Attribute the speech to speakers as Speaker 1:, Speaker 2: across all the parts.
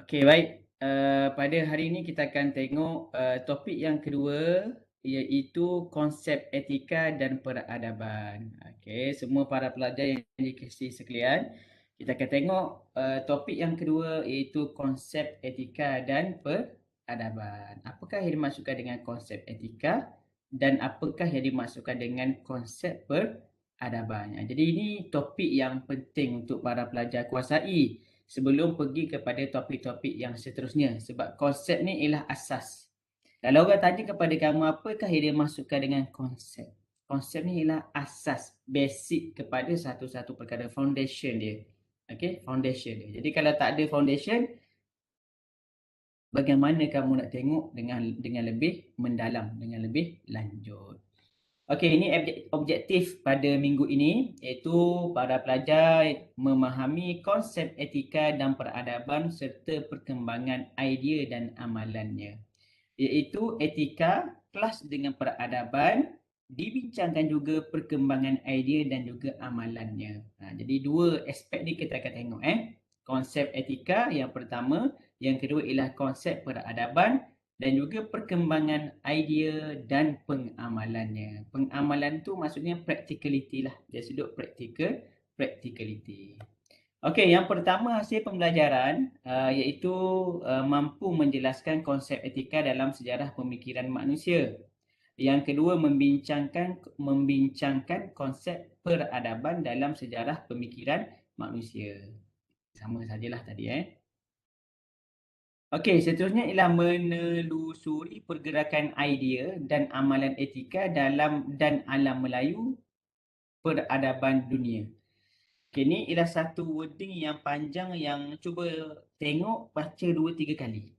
Speaker 1: Okey, baik. Pada hari ini kita akan tengok topik yang kedua, iaitu konsep etika dan peradaban. Okey, semua para pelajar yang dikasihi sekalian, kita akan tengok topik yang kedua, iaitu konsep etika dan peradaban. Apakah yang dimaksudkan dengan konsep etika dan apakah yang dimaksudkan dengan konsep peradaban? Jadi ini topik yang penting untuk para pelajar kuasai sebelum pergi kepada topik-topik yang seterusnya, sebab konsep ni ialah asas. Kalau orang tanya kepada kamu apakah yang dimaksudkan dengan konsep? Konsep ni ialah asas, basic kepada satu-satu perkara, foundation dia. Okey, foundation dia. Jadi kalau tak ada foundation, bagaimana kamu nak tengok dengan lebih mendalam, dengan lebih lanjut. Okey, ini objektif pada minggu ini, iaitu para pelajar memahami konsep etika dan peradaban serta perkembangan idea dan amalannya. Iaitu etika plus dengan peradaban, dibincangkan juga perkembangan idea dan juga amalannya. Jadi dua aspek ni kita akan tengok. Konsep etika yang pertama, yang kedua ialah konsep peradaban dan juga perkembangan idea dan pengamalannya. Pengamalan tu maksudnya practicality lah. Dari sudut practicality. Okey, yang pertama hasil pembelajaran iaitu mampu menjelaskan konsep etika dalam sejarah pemikiran manusia. Yang kedua membincangkan konsep peradaban dalam sejarah pemikiran manusia. Sama sajalah tadi Okey, seterusnya ialah menelusuri pergerakan idea dan amalan etika dalam dan alam Melayu peradaban dunia. Okey, ni ialah satu wording yang panjang yang cuba tengok, baca 2-3 kali.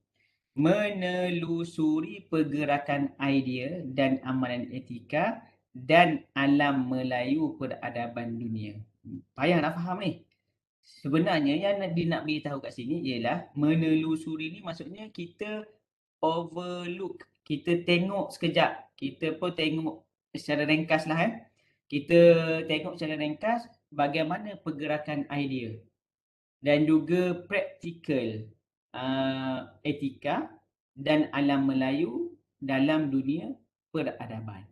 Speaker 1: Menelusuri pergerakan idea dan amalan etika dan alam Melayu peradaban dunia. Payah nak faham ni. Sebenarnya yang nak beritahu kat sini ialah menelusuri ni maksudnya kita overlook, kita tengok sekejap, kita pun tengok secara ringkas lah Kita tengok secara ringkas bagaimana pergerakan idea dan juga praktikal etika dan alam Melayu dalam dunia peradaban.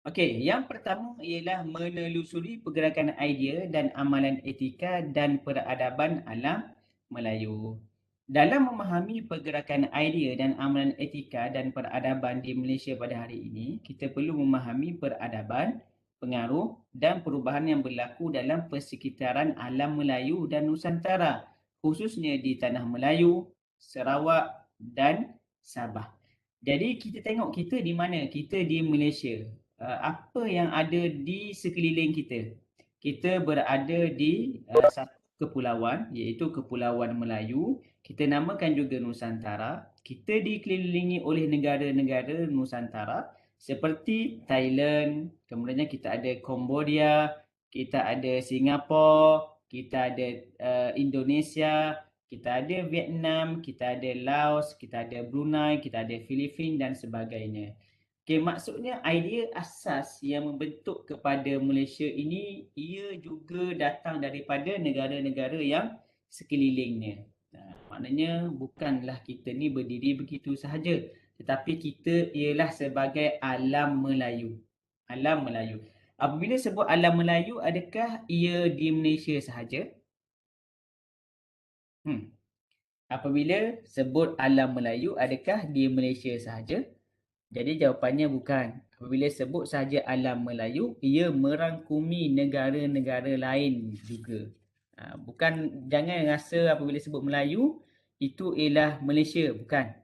Speaker 1: Okey, yang pertama ialah menelusuri pergerakan idea dan amalan etika dan peradaban alam Melayu. Dalam memahami pergerakan idea dan amalan etika dan peradaban di Malaysia pada hari ini, kita perlu memahami peradaban, pengaruh dan perubahan yang berlaku dalam persekitaran alam Melayu dan Nusantara, khususnya di Tanah Melayu, Sarawak dan Sabah. Jadi kita tengok kita di mana? Kita di Malaysia. Apa yang ada di sekeliling kita. Kita berada di satu kepulauan, iaitu Kepulauan Melayu. Kita namakan juga Nusantara. Kita dikelilingi oleh negara-negara Nusantara seperti Thailand, kemudian kita ada Cambodia, kita ada Singapura, kita ada Indonesia, kita ada Vietnam, kita ada Laos, kita ada Brunei, kita ada Filipina dan sebagainya. Okey, maksudnya idea asas yang membentuk kepada Malaysia ini, ia juga datang daripada negara-negara yang sekelilingnya. Maknanya bukanlah kita ni berdiri begitu sahaja, tetapi kita ialah sebagai alam Melayu. Alam Melayu. Apabila sebut alam Melayu, adakah ia di Malaysia sahaja? Apabila sebut alam Melayu, adakah di Malaysia sahaja? Jadi jawapannya bukan. Apabila sebut sahaja alam Melayu, ia merangkumi negara-negara lain juga. Bukan, jangan rasa apabila sebut Melayu, itu ialah Malaysia. Bukan.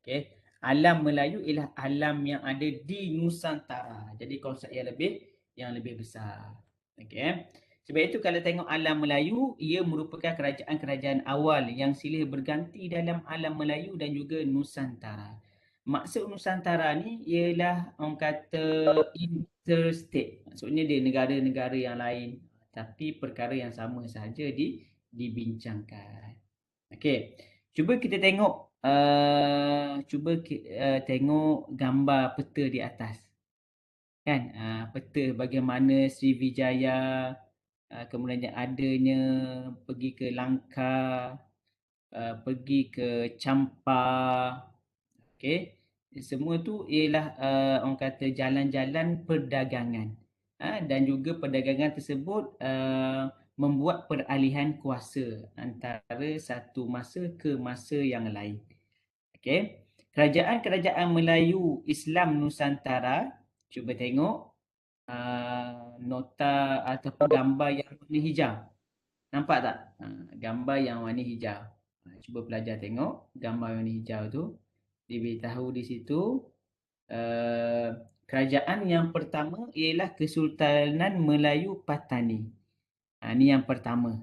Speaker 1: Okay. Alam Melayu ialah alam yang ada di Nusantara. Jadi konsep yang lebih besar. Okay. Sebab itu kalau tengok alam Melayu, ia merupakan kerajaan-kerajaan awal yang silih berganti dalam alam Melayu dan juga Nusantara. Maksud Nusantara ni ialah orang kata interstate. Maksudnya dia negara-negara yang lain. Tapi perkara yang sama sahaja dibincangkan. Okey. Cuba kita tengok tengok gambar peta di atas. Kan? Peta bagaimana Srivijaya, kemudian adanya pergi ke Langkar, pergi ke Champa. Okey. Semua tu ialah orang kata jalan-jalan perdagangan. Dan juga perdagangan tersebut membuat peralihan kuasa antara satu masa ke masa yang lain. Okey. Kerajaan-kerajaan Melayu Islam Nusantara, cuba tengok nota ataupun gambar yang warna hijau. Nampak tak? Gambar yang warna hijau. Cuba pelajar tengok gambar warna hijau tu. Diberitahu di situ kerajaan yang pertama ialah Kesultanan Melayu Patani. Ini yang pertama.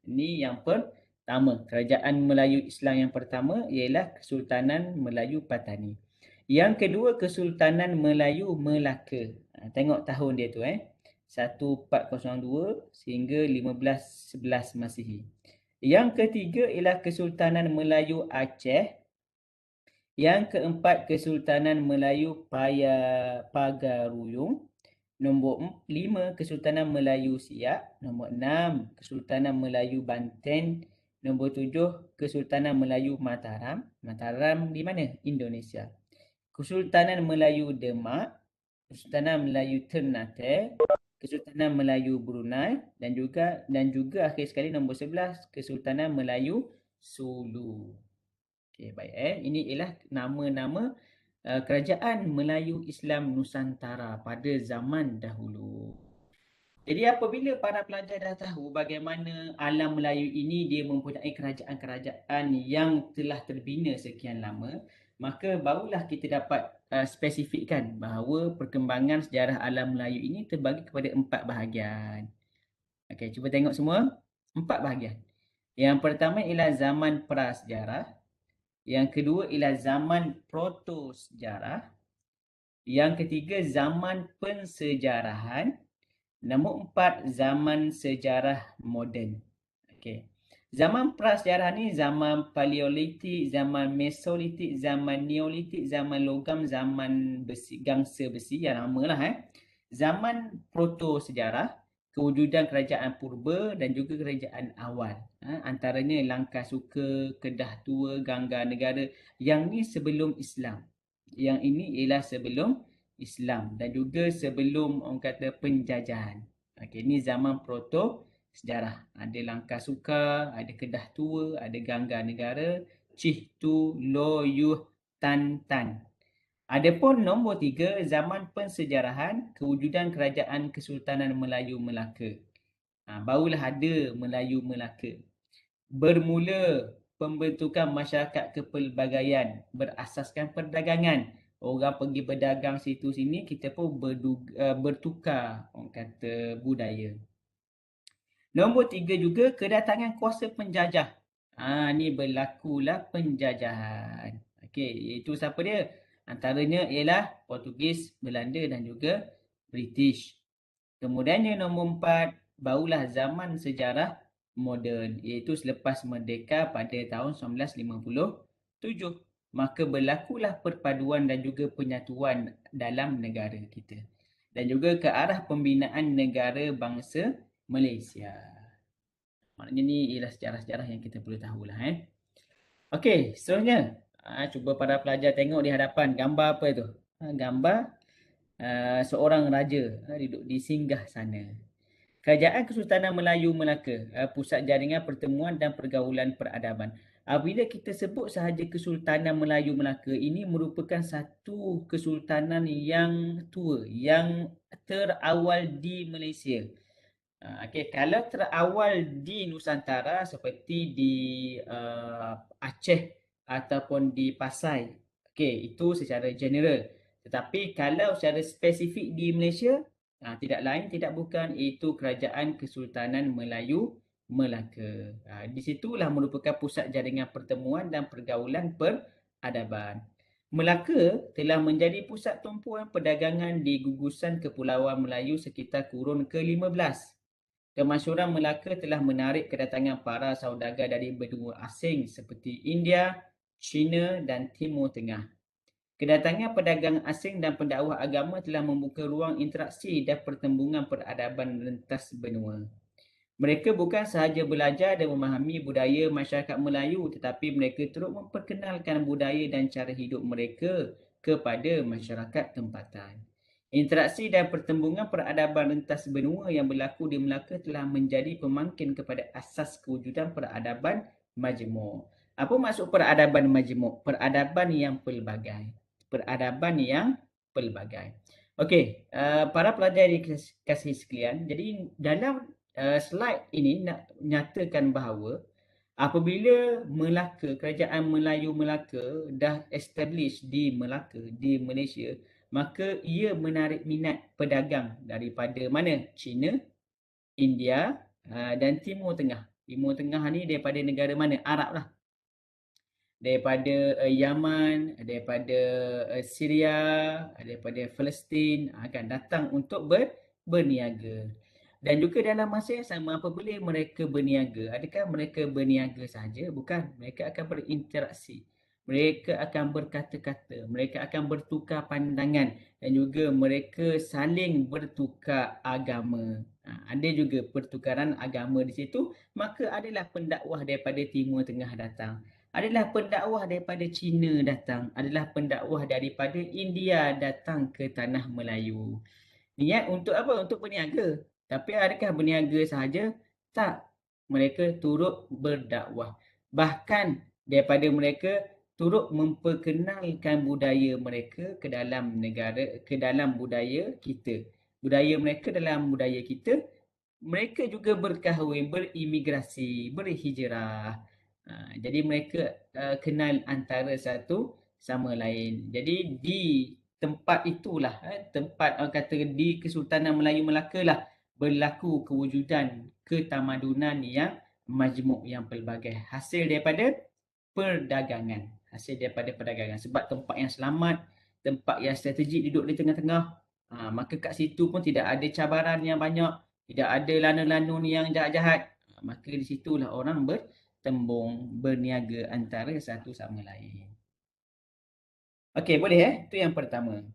Speaker 1: Ini yang pertama. Kerajaan Melayu Islam yang pertama ialah Kesultanan Melayu Patani. Yang kedua Kesultanan Melayu Melaka. Tengok tahun dia tu 1402 sehingga 1511 Masihi. Yang ketiga ialah Kesultanan Melayu Aceh. Yang keempat Kesultanan Melayu Pagaruyung. Nombor 5 Kesultanan Melayu Siak. Nombor 6 Kesultanan Melayu Banten. Nombor 7 Kesultanan Melayu Mataram. Mataram di mana? Indonesia. Kesultanan Melayu Demak, Kesultanan Melayu Ternate, Kesultanan Melayu Brunei dan juga akhir sekali nombor 11 Kesultanan Melayu Sulu. Okey, baik ini ialah nama-nama kerajaan Melayu Islam Nusantara pada zaman dahulu. Jadi apabila para pelajar dah tahu bagaimana alam Melayu ini dia mempunyai kerajaan-kerajaan yang telah terbina sekian lama, maka barulah kita dapat spesifikkan bahawa perkembangan sejarah alam Melayu ini terbagi kepada 4 bahagian. Okey, cuba tengok semua. 4 bahagian. Yang pertama ialah zaman prasejarah. Yang kedua ialah zaman proto-sejarah. Yang ketiga zaman pensejarahan. Nombor 4 zaman sejarah moden. Okey. Zaman prasejarah ni zaman Paleolitik, zaman Mesolitik, zaman Neolitik, zaman logam, zaman besi, gangsa besi yang lamalah Zaman proto sejarah, kewujudan kerajaan purba dan juga kerajaan awal. Antaranya Langkasuka, Kedah Tua, Ganggar Negara. Yang ni sebelum Islam. Yang ini ialah sebelum Islam dan juga sebelum orang kata penjajahan. Okey, ni zaman proto sejarah. Ada Langkasuka, ada Kedah Tua, ada Ganggar Negara, Cih Tu, Lo Yuh Tan Tan. Adapun nombor 3, zaman pensejarahan, kewujudan kerajaan Kesultanan Melayu Melaka. Barulah ada Melayu Melaka. Bermula pembentukan masyarakat kepelbagaian berasaskan perdagangan. Orang pergi berdagang situ sini, kita pun bertukar orang kata budaya. Nombor 3 juga kedatangan kuasa penjajah. Ni berlakulah penjajahan. Okey, itu siapa dia? Antaranya ialah Portugis, Belanda dan juga British. Kemudiannya nombor 4, barulah zaman sejarah moden, iaitu selepas merdeka pada tahun 1957. Maka berlakulah perpaduan dan juga penyatuan dalam negara kita. Dan juga ke arah pembinaan negara bangsa Malaysia. Maknanya ni ialah sejarah-sejarah yang kita perlu tahulah. Okey, seterusnya. Cuba para pelajar tengok di hadapan gambar apa itu? Gambar seorang raja duduk di singgah sana. Kerajaan Kesultanan Melayu Melaka, pusat jaringan pertemuan dan pergaulan peradaban. Bila kita sebut sahaja Kesultanan Melayu Melaka, ini merupakan satu kesultanan yang tua, yang terawal di Malaysia. Okey, kalau terawal di Nusantara seperti di Aceh ataupun di Pasai, okey, itu secara general. Tetapi kalau secara spesifik di Malaysia, tidak lain tidak bukan itu Kerajaan Kesultanan Melayu Melaka. Di situlah merupakan pusat jaringan pertemuan dan pergaulan peradaban. Melaka telah menjadi pusat tumpuan perdagangan di gugusan Kepulauan Melayu sekitar kurun ke-15. Kemasyhuran Melaka telah menarik kedatangan para saudagar dari benua asing seperti India, China dan Timur Tengah. Kedatangan pedagang asing dan pendakwah agama telah membuka ruang interaksi dan pertembungan peradaban rentas benua. Mereka bukan sahaja belajar dan memahami budaya masyarakat Melayu, tetapi mereka turut memperkenalkan budaya dan cara hidup mereka kepada masyarakat tempatan. Interaksi dan pertembungan peradaban rentas benua yang berlaku di Melaka telah menjadi pemangkin kepada asas kewujudan peradaban majmuk. Apa maksud peradaban majmuk? Peradaban yang pelbagai. Peradaban yang pelbagai. Okey, para pelajar dikasihi sekalian, jadi dalam slide ini nak nyatakan bahawa apabila Melaka, kerajaan Melayu Melaka dah establish di Melaka, di Malaysia, maka ia menarik minat pedagang daripada mana? China, India dan Timur Tengah. Timur Tengah ni daripada negara mana? Arab lah. Daripada Yaman, daripada Syria, daripada Palestin akan datang untuk berniaga. Dan juga dalam masa yang sama apabila mereka berniaga, adakah mereka berniaga sahaja? Bukan, mereka akan berinteraksi. Mereka akan berkata-kata, mereka akan bertukar pandangan dan juga mereka saling bertukar agama. Ada juga pertukaran agama di situ, maka adalah pendakwah daripada Timur Tengah datang. Adalah pendakwah daripada China datang, adalah pendakwah daripada India datang ke tanah Melayu. Niat untuk apa? Untuk berniaga. Tapi adakah berniaga sahaja? Tak. Mereka turut berdakwah. Bahkan daripada mereka turut memperkenalkan budaya mereka ke dalam negara, ke dalam budaya kita. Budaya mereka dalam budaya kita. Mereka juga berkahwin, berimigrasi, berhijrah. Jadi mereka kenal antara satu sama lain. Jadi di tempat itulah, tempat orang kata di Kesultanan Melayu Melaka lah berlaku kewujudan ketamadunan yang majmuk, yang pelbagai. Hasil daripada perdagangan. Hasil daripada perdagangan. Sebab tempat yang selamat, tempat yang strategik duduk di tengah-tengah. Maka kat situ pun tidak ada cabaran yang banyak. Tidak ada lanun-lanun yang jahat-jahat. Maka di situlah orang bertembung, berniaga antara satu sama lain. Okey, boleh Itu yang pertama.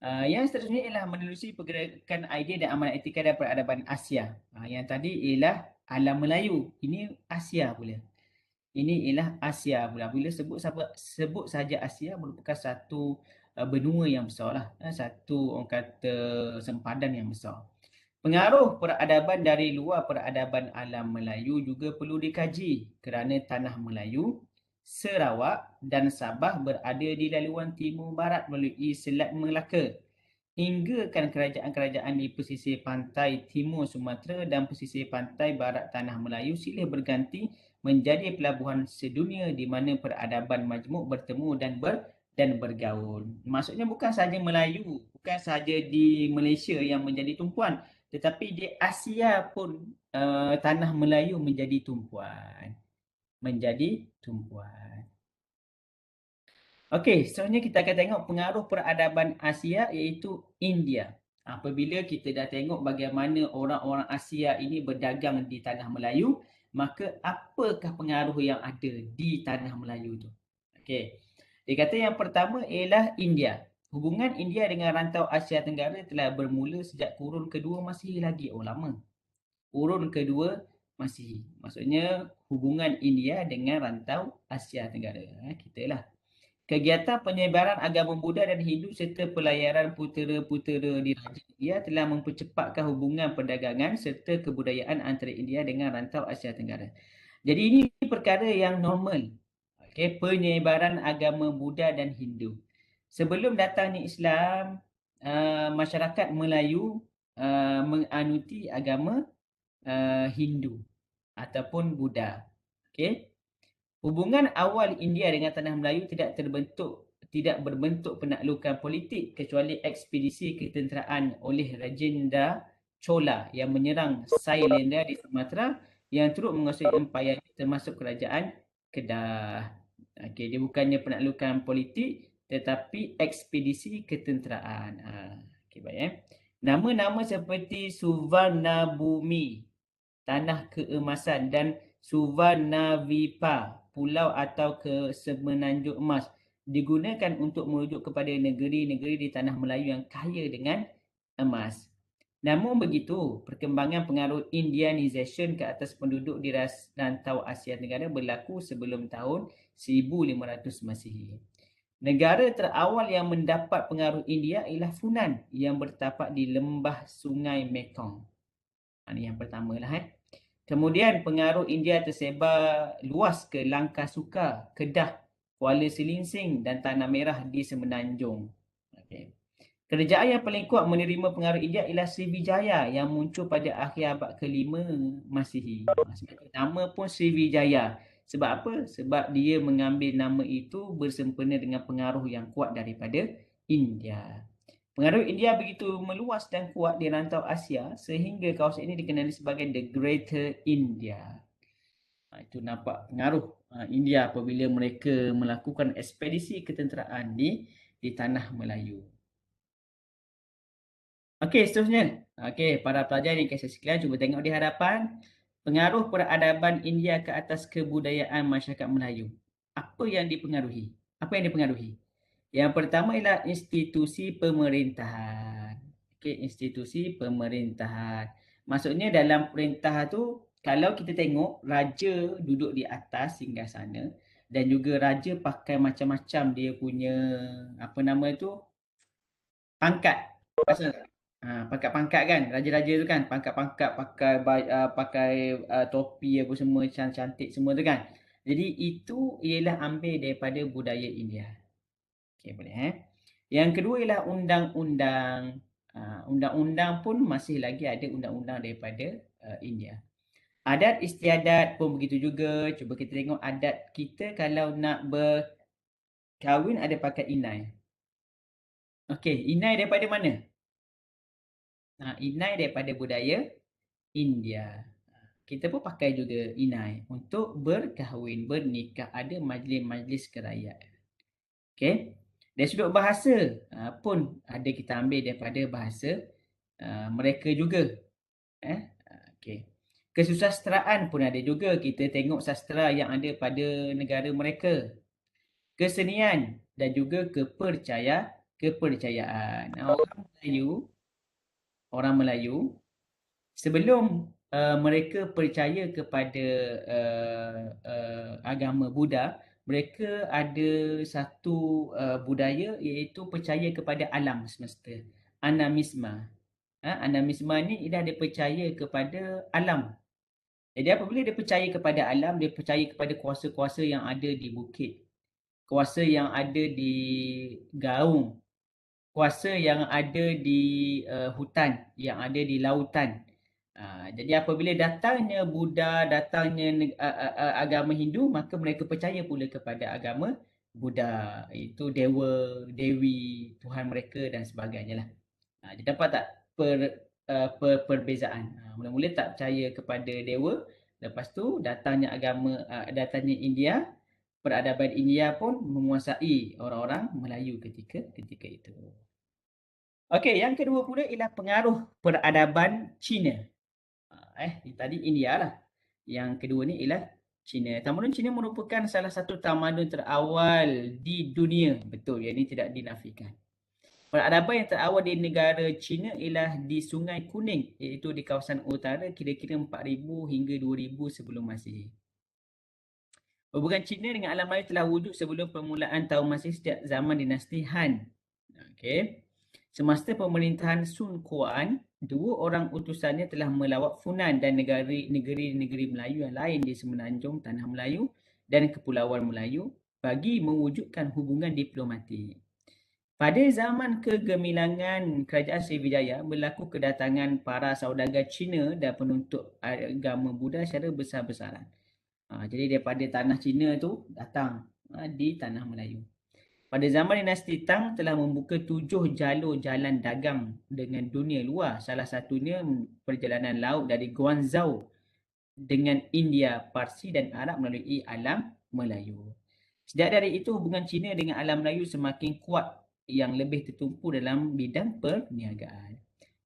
Speaker 1: Yang seterusnya ialah menelusuri pergerakan idea dan amalan etika dan peradaban Asia. Yang tadi ialah alam Melayu. Ini Asia pula. Ini ialah Asia pula. Bila sebut saja Asia merupakan satu benua yang besar lah. Satu orang kata sempadan yang besar. Pengaruh peradaban dari luar peradaban alam Melayu juga perlu dikaji kerana tanah Melayu, Sarawak dan Sabah berada di laluan timur barat melalui Selat Melaka. Hingga kan kerajaan-kerajaan di pesisir pantai timur Sumatera dan pesisir pantai barat tanah Melayu silih berganti menjadi pelabuhan sedunia di mana peradaban majmuk bertemu dan bergaul. Maksudnya bukan sahaja Melayu, bukan sahaja di Malaysia yang menjadi tumpuan, tetapi di Asia pun tanah Melayu menjadi tumpuan. Okey, seterusnya kita akan tengok pengaruh peradaban Asia iaitu India. Apabila kita dah tengok bagaimana orang-orang Asia ini berdagang di tanah Melayu, maka apakah pengaruh yang ada di tanah Melayu itu? Okey. Dia kata yang pertama ialah India. Hubungan India dengan rantau Asia Tenggara telah bermula sejak kurun kedua Masihi lagi. Oh, lama. Kurun kedua Masihi. Maksudnya hubungan India dengan rantau Asia Tenggara. Kita lah. Kegiatan penyebaran agama Buddha dan Hindu serta pelayaran putera-putera di Raja India telah mempercepatkan hubungan perdagangan serta kebudayaan antara India dengan rantau Asia Tenggara. Jadi ini perkara yang normal. Okay, penyebaran agama Buddha dan Hindu. Sebelum datangnya Islam, masyarakat Melayu menganuti agama Hindu ataupun Buddha. Okay. Hubungan awal India dengan tanah Melayu tidak berbentuk penaklukan politik kecuali ekspedisi ketenteraan oleh Rajendra Chola yang menyerang Sailendra di Sumatera yang turut menguasai empayar termasuk kerajaan Kedah. Okey, dia bukannya penaklukan politik tetapi ekspedisi ketenteraan. Okey, baik Nama-nama seperti Suvarnabhumi, tanah keemasan, dan Suvarnavipa, pulau atau ke semenanjung emas, digunakan untuk merujuk kepada negeri-negeri di tanah Melayu yang kaya dengan emas. Namun begitu, perkembangan pengaruh Indianization ke atas penduduk di rantau Asia Tenggara berlaku sebelum tahun 1500 Masihi. Negara terawal yang mendapat pengaruh India ialah Funan yang bertapak di lembah Sungai Mekong. Ini yang pertama lah. Kemudian pengaruh India tersebar luas ke Langkah Suka, Kedah, Kuala Selinsing dan Tanah Merah di Semenanjung. Okay. Kerajaan yang paling kuat menerima pengaruh India ialah Sriwijaya yang muncul pada akhir abad ke-5 Masihi. Nama pun Sriwijaya. Sebab apa? Sebab dia mengambil nama itu bersempena dengan pengaruh yang kuat daripada India. Pengaruh India begitu meluas dan kuat di rantau Asia sehingga kawasan ini dikenali sebagai The Greater India. Itu nampak pengaruh India apabila mereka melakukan ekspedisi ketenteraan di tanah Melayu. Okey, seterusnya. Okey, para pelajar yang kasih sekalian, cuba tengok di hadapan. Pengaruh peradaban India ke atas kebudayaan masyarakat Melayu. Apa yang dipengaruhi? Apa yang dipengaruhi? Yang pertama ialah institusi pemerintahan. Okey, institusi pemerintahan. Maksudnya dalam perintah tu, kalau kita tengok, raja duduk di atas hingga sana dan juga raja pakai macam-macam dia punya, apa nama tu, pangkat. Pasal pangkat-pangkat kan, raja-raja tu kan, pangkat-pangkat pakai topi apa semua cantik semua tu kan. Jadi itu ialah ambil daripada budaya India. Okey, boleh Yang kedua ialah undang-undang. Undang-undang pun masih lagi ada undang-undang daripada India. Adat istiadat pun begitu juga. Cuba kita tengok adat kita kalau nak berkahwin ada pakai inai. Okey, inai daripada mana? Inai daripada budaya India. Kita pun pakai juga inai untuk berkahwin, bernikah, ada majlis-majlis kerajaan. Okey. Dari sudut bahasa pun ada kita ambil daripada bahasa mereka juga. Okey. Kesusasteraan pun ada juga. Kita tengok sastra yang ada pada negara mereka. Kesenian dan juga kepercayaan. Orang Melayu sebelum mereka percaya kepada agama Buddha, mereka ada satu budaya iaitu percaya kepada alam semesta. Anamisma. Anamisma ni dia percaya kepada alam. Jadi apabila dia percaya kepada alam, dia percaya kepada kuasa-kuasa yang ada di bukit. Kuasa yang ada di gaung. Kuasa yang ada di hutan, yang ada di lautan. Jadi apabila datangnya Buddha, datangnya agama Hindu, maka mereka percaya pula kepada agama Buddha. Itu dewa, dewi, Tuhan mereka dan sebagainya lah. Dia dapat tak perbezaan? Mula-mula tak percaya kepada dewa, lepas tu datangnya datangnya India, peradaban India pun menguasai orang-orang Melayu ketika itu. Okey, yang kedua pula ialah pengaruh peradaban Cina. Tadi India lah. Yang kedua ni ialah Cina. Tamadun Cina merupakan salah satu tamadun terawal di dunia. Betul, yang ini tidak dinafikan. Peradaban yang terawal di negara Cina ialah di Sungai Kuning, iaitu di kawasan utara kira-kira 4000 hingga 2000 sebelum Masihi. Hubungan Cina dengan alam Melayu telah wujud sebelum permulaan tahun Masihi sejak zaman dinasti Han. Okey. Semasa pemerintahan Sun Quan, 2 orang utusannya telah melawat Funan dan negeri-negeri Melayu yang lain di semenanjung Tanah Melayu dan Kepulauan Melayu bagi mewujudkan hubungan diplomatik. Pada zaman kegemilangan Kerajaan Sriwijaya, berlaku kedatangan para saudagar Cina dan penuntut agama Buddha secara besar-besaran. Jadi daripada tanah Cina tu datang di Tanah Melayu. Pada zaman dinasti Tang telah membuka 7 jalur jalan dagang dengan dunia luar. Salah satunya perjalanan laut dari Guangzhou dengan India, Parsi dan Arab melalui alam Melayu. Sejak dari itu hubungan Cina dengan alam Melayu semakin kuat yang lebih tertumpu dalam bidang perniagaan.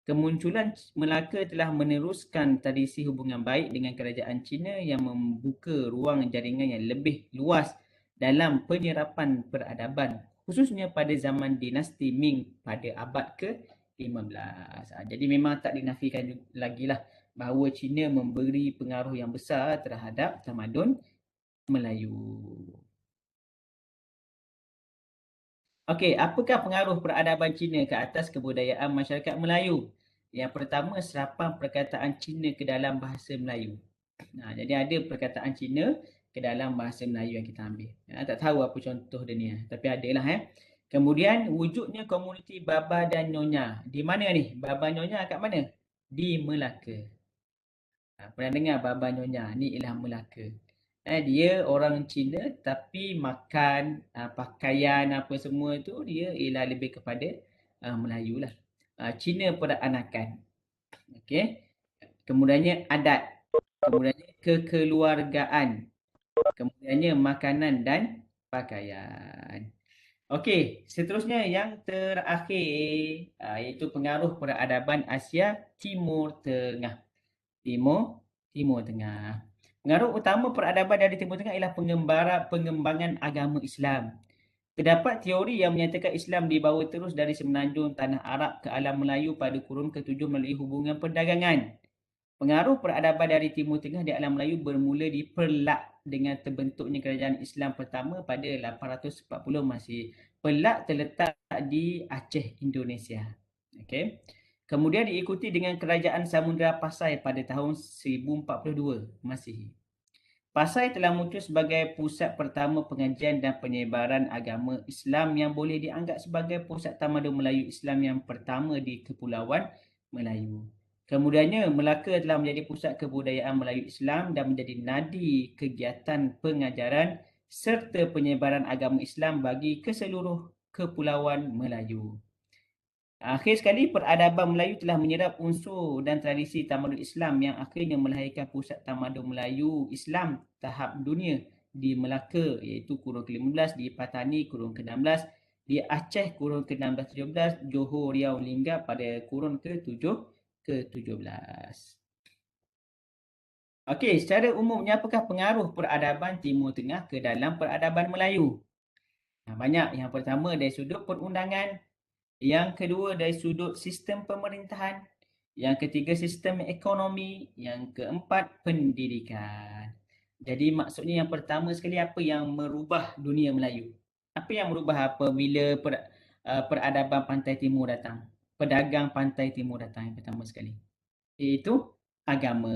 Speaker 1: Kemunculan Melaka telah meneruskan tradisi hubungan baik dengan kerajaan Cina yang membuka ruang jaringan yang lebih luas dalam penyerapan peradaban, khususnya pada zaman dinasti Ming pada abad ke-15. Jadi memang tak dinafikan lagi lah bahawa Cina memberi pengaruh yang besar terhadap tamadun Melayu. Okey, apakah pengaruh peradaban Cina ke atas kebudayaan masyarakat Melayu? Yang pertama, serapan perkataan Cina ke dalam bahasa Melayu. Jadi ada perkataan Cina ke dalam bahasa Melayu yang kita ambil. Tak tahu apa contoh dia ni, tapi adalah. Kemudian wujudnya komuniti Baba dan Nyonya. Di mana ni? Baba Nyonya kat mana? Di Melaka. Pernah dengar Baba Nyonya? Ni ialah Melaka. Dia orang Cina tapi makan, pakaian apa semua tu dia ialah lebih kepada Melayu lah. Cina peranakan. Okey. Kemudiannya adat. Kemudiannya kekeluargaan. Kemudiannya makanan dan pakaian. Okey, seterusnya yang terakhir iaitu pengaruh peradaban Asia Timur Tengah. Timur Tengah. Pengaruh utama peradaban dari Timur Tengah ialah pengembangan agama Islam. Terdapat teori yang menyatakan Islam dibawa terus dari semenanjung Tanah Arab ke alam Melayu pada kurun ke-7 melalui hubungan perdagangan. Pengaruh peradaban dari Timur Tengah di alam Melayu bermula di Perlak dengan terbentuknya kerajaan Islam pertama pada 840 Masih. Perlak terletak di Aceh, Indonesia. Okey. Kemudian diikuti dengan kerajaan Samudra Pasai pada tahun 1042 Masihi. Pasai telah muncul sebagai pusat pertama pengajian dan penyebaran agama Islam yang boleh dianggap sebagai pusat tamadun Melayu Islam yang pertama di Kepulauan Melayu. Kemudiannya, Melaka telah menjadi pusat kebudayaan Melayu Islam dan menjadi nadi kegiatan pengajaran serta penyebaran agama Islam bagi keseluruh Kepulauan Melayu. Akhir sekali, peradaban Melayu telah menyerap unsur dan tradisi tamadun Islam yang akhirnya melahirkan pusat tamadun Melayu Islam tahap dunia di Melaka iaitu kurun ke-15, di Patani kurun ke-16, di Aceh kurun ke-16-17, Johor Riau Lingga pada kurun ke-17. Okey, secara umumnya apakah pengaruh peradaban Timur Tengah ke dalam peradaban Melayu? Banyak. Yang pertama dari sudut perundangan, yang kedua dari sudut sistem pemerintahan, yang ketiga sistem ekonomi, yang keempat pendidikan. Jadi maksudnya yang pertama sekali apa yang merubah dunia Melayu? Apa yang merubah apabila peradaban Pantai Timur datang? Pedagang Pantai Timur datang yang pertama sekali. Iaitu agama.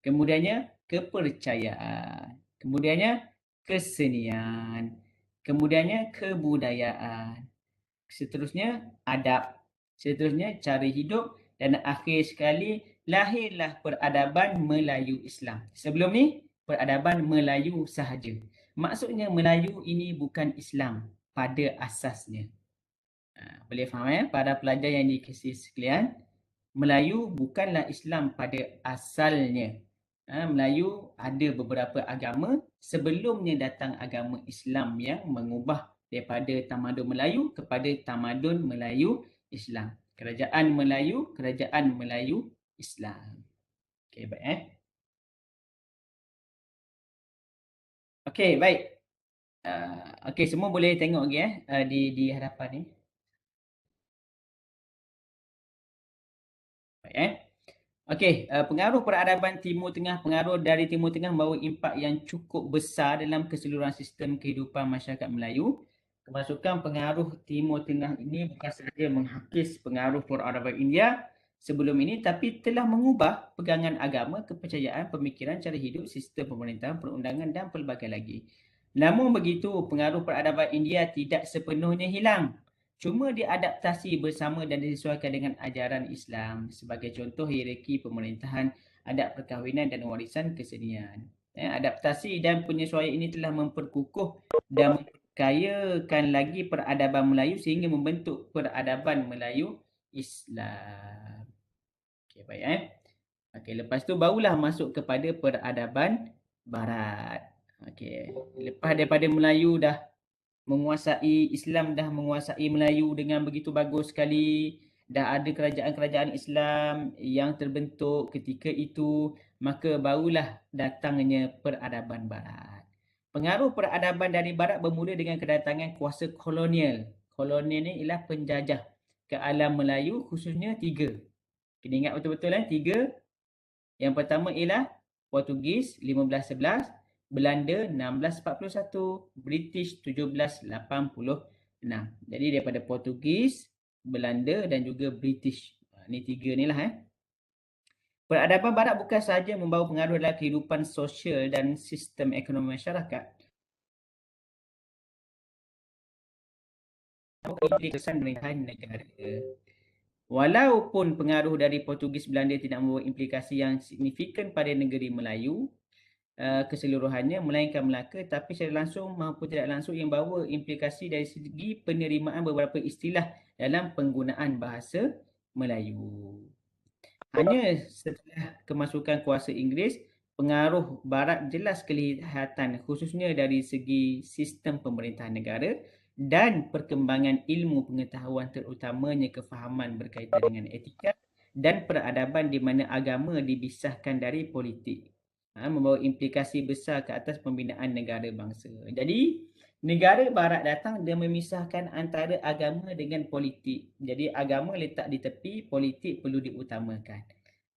Speaker 1: Kemudiannya kepercayaan. Kemudiannya kesenian. Kemudiannya kebudayaan. Seterusnya adab. Seterusnya cara hidup. Dan akhir sekali lahirlah peradaban Melayu Islam. Sebelum ni peradaban Melayu sahaja. Maksudnya Melayu ini bukan Islam pada asasnya. Boleh faham para pelajar yang dikasihi sekalian? Melayu bukanlah Islam pada asalnya. Melayu ada beberapa agama, sebelumnya datang agama Islam yang mengubah daripada tamadun Melayu kepada tamadun Melayu Islam. Kerajaan Melayu Islam. Okey, baik. Okey, baik. Okey, semua boleh tengok lagi di hadapan ni. Baik. Okey, pengaruh peradaban Timur Tengah, pengaruh dari Timur Tengah membawa impak yang cukup besar dalam keseluruhan sistem kehidupan masyarakat Melayu. Kemasukan pengaruh Timur Tengah ini bukan sahaja menghapus pengaruh peradaban India sebelum ini, tapi telah mengubah pegangan agama, kepercayaan, pemikiran, cara hidup, sistem pemerintahan, perundangan dan pelbagai lagi. Namun begitu, pengaruh peradaban India tidak sepenuhnya hilang. Cuma diadaptasi bersama dan disesuaikan dengan ajaran Islam. Sebagai contoh, hierarki pemerintahan, adat perkahwinan dan warisan kesenian. Adaptasi dan penyesuaian ini telah memperkukuh dan memperkayakan lagi peradaban Melayu sehingga membentuk peradaban Melayu Islam. Okey, baik. Okey, lepas tu barulah masuk kepada peradaban Barat. Okey, lepas daripada Melayu dah menguasai Islam, dah menguasai Melayu dengan begitu bagus sekali, dah ada kerajaan-kerajaan Islam yang terbentuk ketika itu, maka barulah datangnya peradaban Barat. Pengaruh peradaban dari Barat bermula dengan kedatangan kuasa kolonial. Kolonial ni ialah penjajah. ke alam Melayu khususnya 3. Kena ingat betul-betul 3. Yang pertama ialah Portugis 1511, Belanda 1641, British 1786. Jadi daripada Portugis, Belanda dan juga British. Ni 3 ni lah. Peradaban barat bukan sahaja membawa pengaruh dalam kehidupan sosial dan sistem ekonomi masyarakat. Kesan pemerintahan negara. Walaupun pengaruh dari Portugis Belanda tidak membawa implikasi yang signifikan pada negeri Melayu keseluruhannya, melainkan Melaka, tapi secara langsung maupun tidak langsung yang bawa implikasi dari segi penerimaan beberapa istilah dalam penggunaan bahasa Melayu. Hanya setelah kemasukan kuasa Inggeris, pengaruh Barat jelas kelihatan khususnya dari segi sistem pemerintahan negara dan perkembangan ilmu pengetahuan, terutamanya kefahaman berkaitan dengan etika dan peradaban di mana agama dibisahkan dari politik. Membawa implikasi besar ke atas pembinaan negara bangsa. Jadi, negara barat datang dan memisahkan antara agama dengan politik. Jadi, agama letak di tepi, politik perlu diutamakan.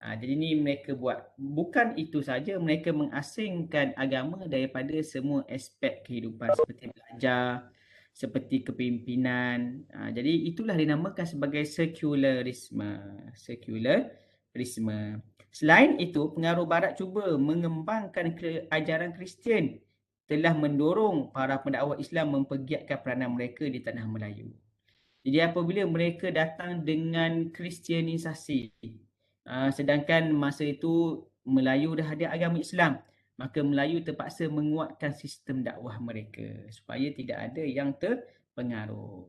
Speaker 1: Jadi ni mereka buat. Bukan itu saja, mereka mengasingkan agama daripada semua aspek kehidupan seperti belajar, seperti kepimpinan. Jadi itulah dinamakan sebagai sekularisme. Sekularisme. Selain itu, pengaruh Barat cuba mengembangkan ajaran Kristian telah mendorong para pendakwa Islam mempergiatkan peranan mereka di tanah Melayu. Jadi apabila mereka datang dengan kristianisasi, sedangkan masa itu Melayu dah ada agama Islam, maka Melayu terpaksa menguatkan sistem dakwah mereka supaya tidak ada yang terpengaruh.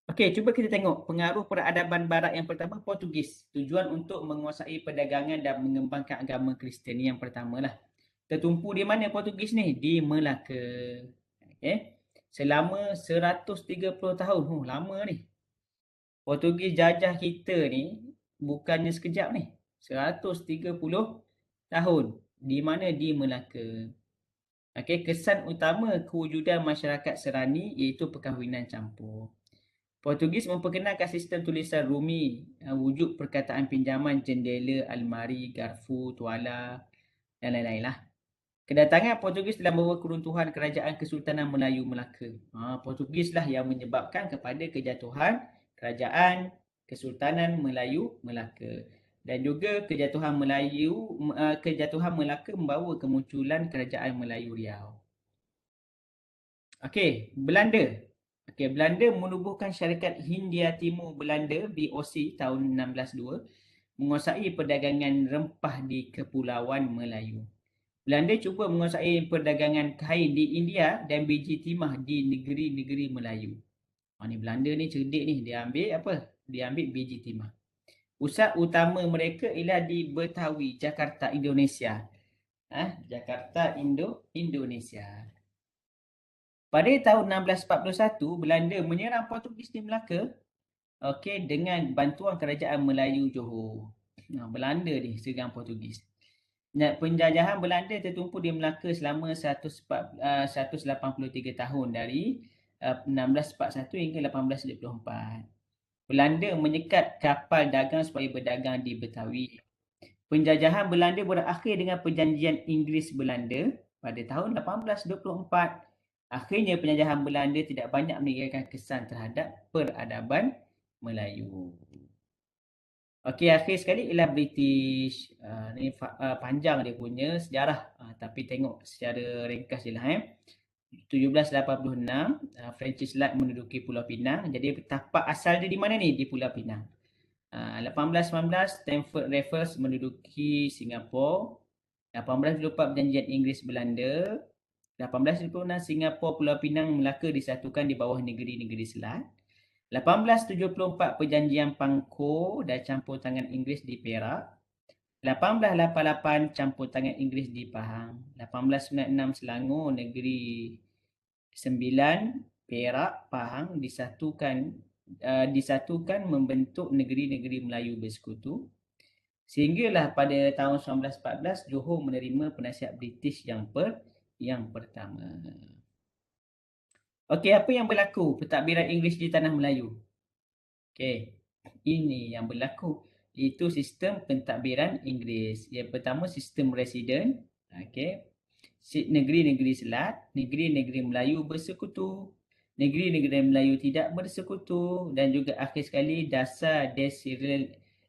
Speaker 1: Okey, cuba kita tengok pengaruh peradaban barat yang pertama, Portugis. Tujuan untuk menguasai perdagangan dan mengembangkan agama Kristian yang pertamalah. Tertumpu di mana Portugis ni? Di Melaka. Okey. Selama 130 tahun. Lama ni. Portugis jajah kita ni bukannya sekejap ni. 130 tahun. Di mana? Di Melaka. Okey, kesan utama kewujudan masyarakat Serani iaitu perkahwinan campur. Portugis memperkenalkan sistem tulisan Rumi, wujud perkataan pinjaman jendela, almari, garfu, tuala dan lain-lain lah. Kedatangan Portugis telah membawa keruntuhan kerajaan Kesultanan Melayu Melaka. Portugis lah yang menyebabkan kepada kejatuhan kerajaan Kesultanan Melayu Melaka. Dan juga kejatuhan Melaka membawa kemunculan kerajaan Melayu Riau. Okey, Belanda. Okey, Belanda menubuhkan Syarikat Hindia Timur Belanda BOC tahun 1602 menguasai perdagangan rempah di Kepulauan Melayu. Belanda cuba menguasai perdagangan kain di India dan biji timah di negeri-negeri Melayu. Ni Belanda ni cerdik ni, dia ambil apa? Dia ambil biji timah. Pusat utama mereka ialah di Betawi, Jakarta, Indonesia. Jakarta, Indonesia. Pada tahun 1641, Belanda menyerang Portugis di Melaka, dengan bantuan kerajaan Melayu Johor. Belanda ni serang Portugis. Penjajahan Belanda tertumpu di Melaka selama 183 tahun dari 1641 hingga 1824. Belanda menyekat kapal dagang supaya berdagang di Betawi. Penjajahan Belanda berakhir dengan perjanjian Inggeris-Belanda pada tahun 1824. Akhirnya penjajahan Belanda tidak banyak meninggalkan kesan terhadap peradaban Melayu. Okey, akhir sekali ialah British. Ni panjang dia punya sejarah. Tapi tengok secara ringkas je lah. 1786, Francis Light menduduki Pulau Pinang. Jadi tapak asal dia di mana ni? Di Pulau Pinang. 1819, Stamford Raffles menduduki Singapura. 1824, perjanjian Inggeris-Belanda. 1826, Singapura, Pulau Pinang, Melaka disatukan di bawah negeri-negeri Selat. 1874, perjanjian Pangkor dan campur tangan Inggeris di Perak. 1888, campur tangan Inggeris di Pahang. 1896, Selangor, Negeri Sembilan, Perak, Pahang disatukan membentuk negeri-negeri Melayu bersekutu. Sehinggalah pada tahun 1914, Johor menerima penasihat British yang pertama. Okey, apa yang berlaku pentadbiran Inggeris di tanah Melayu? Okey, ini yang berlaku. Itu sistem pentadbiran Inggeris. Yang pertama sistem residen. Okey. Negeri-negeri Selat, negeri-negeri Melayu bersekutu, negeri-negeri Melayu tidak bersekutu dan juga akhir sekali dasar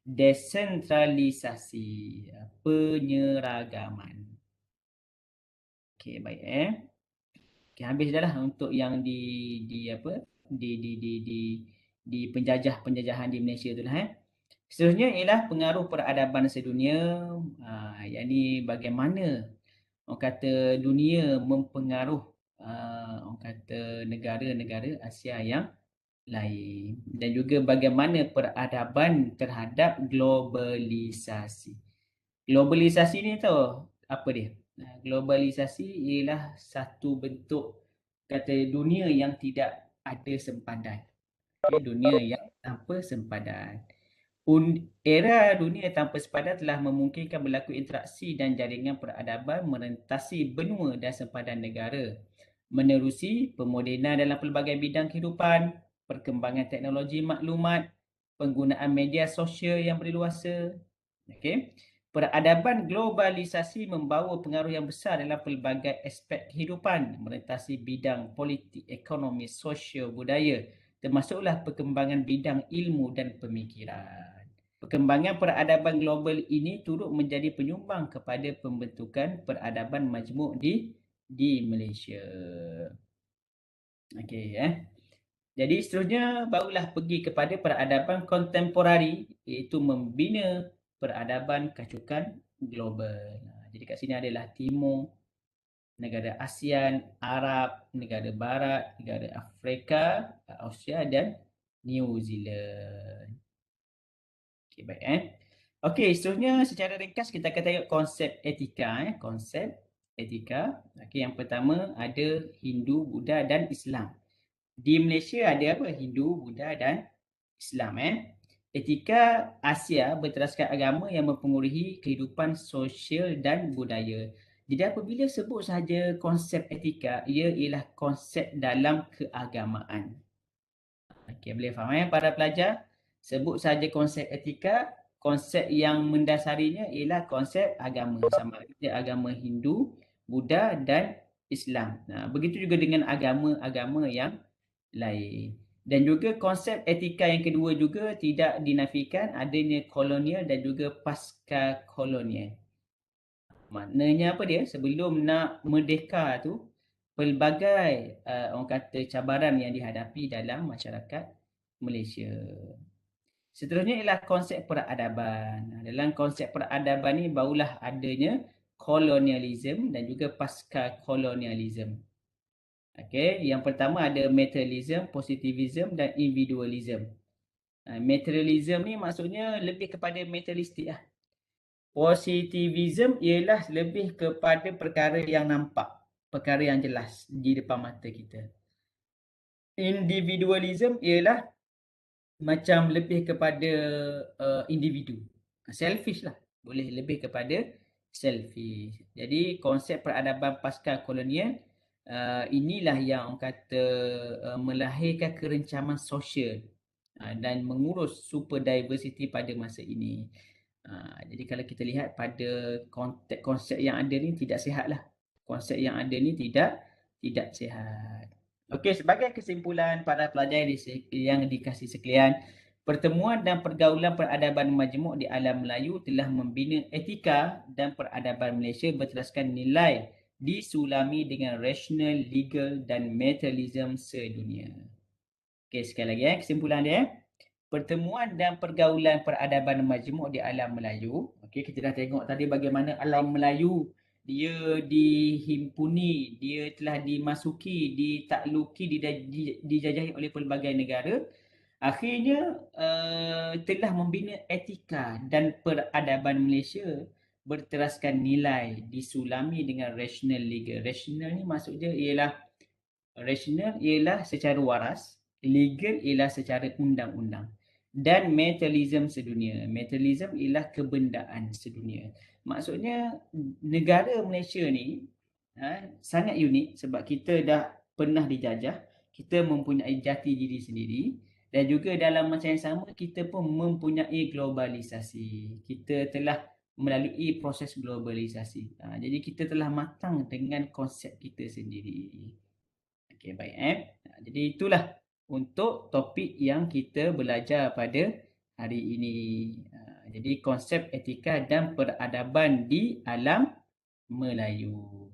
Speaker 1: desentralisasi, penyeragaman. Okey, baik Okey, habis dah lah untuk yang di apa? Di penjajahan di Malaysia tu lah. Seterusnya ialah pengaruh peradaban sedunia. Yang ni bagaimana orang kata dunia mempengaruh orang kata negara-negara Asia yang lain dan juga bagaimana peradaban terhadap globalisasi. Globalisasi ni tahu apa dia? Globalisasi ialah satu bentuk kata dunia yang tidak ada sempadan. Okay, dunia yang tanpa sempadan. Era dunia tanpa sepadan telah memungkinkan berlaku interaksi dan jaringan peradaban merentasi benua dan sempadan negara, menerusi pemodenan dalam pelbagai bidang kehidupan, perkembangan teknologi maklumat, penggunaan media sosial yang berleluasa. Okey. Peradaban globalisasi membawa pengaruh yang besar dalam pelbagai aspek kehidupan, merentasi bidang politik, ekonomi, sosial, budaya, termasuklah perkembangan bidang ilmu dan pemikiran. Perkembangan peradaban global ini turut menjadi penyumbang kepada pembentukan peradaban majmuk di Malaysia. Okey Jadi seterusnya barulah pergi kepada peradaban kontemporari iaitu membina peradaban kacukan global. Jadi kat sini adalah Timur, negara ASEAN, Arab, negara Barat, negara Afrika, Australia dan New Zealand. Okey, baik Okey, seterusnya secara ringkas kita akan tengok konsep etika konsep etika. Okey, yang pertama ada Hindu, Buddha dan Islam. Di Malaysia ada apa? Hindu, Buddha dan Islam Etika Asia berteraskan agama yang mempengaruhi kehidupan sosial dan budaya. Jadi apabila sebut sahaja konsep etika, ia ialah konsep dalam keagamaan. Okey, boleh faham para pelajar? Sebut saja konsep etika, konsep yang mendasarinya ialah konsep agama. Sama ada agama Hindu, Buddha dan Islam. Begitu juga dengan agama-agama yang lain. Dan juga konsep etika yang kedua juga tidak dinafikan adanya kolonial dan juga pasca kolonial. Maknanya apa dia? Sebelum nak merdeka tu, pelbagai orang kata cabaran yang dihadapi dalam masyarakat Malaysia. Seterusnya ialah konsep peradaban. Dalam konsep peradaban ni barulah adanya kolonialisme dan juga pasca kolonialisme. Okey, yang pertama ada materialism, positivism dan individualism. Materialism ni maksudnya lebih kepada materialistik lah. Positivism ialah lebih kepada perkara yang nampak, perkara yang jelas di depan mata kita. Individualism ialah macam lebih kepada individu. Selfish lah. Boleh lebih kepada selfish. Jadi konsep peradaban pasca kolonial inilah yang orang kata melahirkan kerencaman sosial dan mengurus super diversity pada masa ini. Jadi kalau kita lihat pada konteks konsep yang ada ni tidak sihatlah. Konsep yang ada ni tidak sihat. Okey, sebagai kesimpulan para pelajar yang dikasihi sekalian, pertemuan dan pergaulan peradaban majmuk di alam Melayu telah membina etika dan peradaban Malaysia berteraskan nilai disulami dengan rasional, legal dan materialism sedunia. Okey, sekali lagi kesimpulan dia. Pertemuan dan pergaulan peradaban majmuk di alam Melayu. Okey, kita dah tengok tadi bagaimana alam Melayu dia dihimpuni, dia telah dimasuki, ditakluki, dijajahi oleh pelbagai negara. Akhirnya telah membina etika dan peradaban Malaysia berteraskan nilai disulami dengan rasional legal. Rasional ni maksudnya ialah rasional ialah secara waras, legal ialah secara undang-undang dan materialism sedunia. Materialism ialah kebendaan sedunia. Maksudnya negara Malaysia ni sangat unik sebab kita dah pernah dijajah, kita mempunyai jati diri sendiri dan juga dalam masa yang sama kita pun mempunyai globalisasi. Kita telah melalui proses globalisasi. Jadi kita telah matang dengan konsep kita sendiri. Okey, baik. Jadi itulah untuk topik yang kita belajar pada hari ini. Jadi konsep etika dan peradaban di alam Melayu.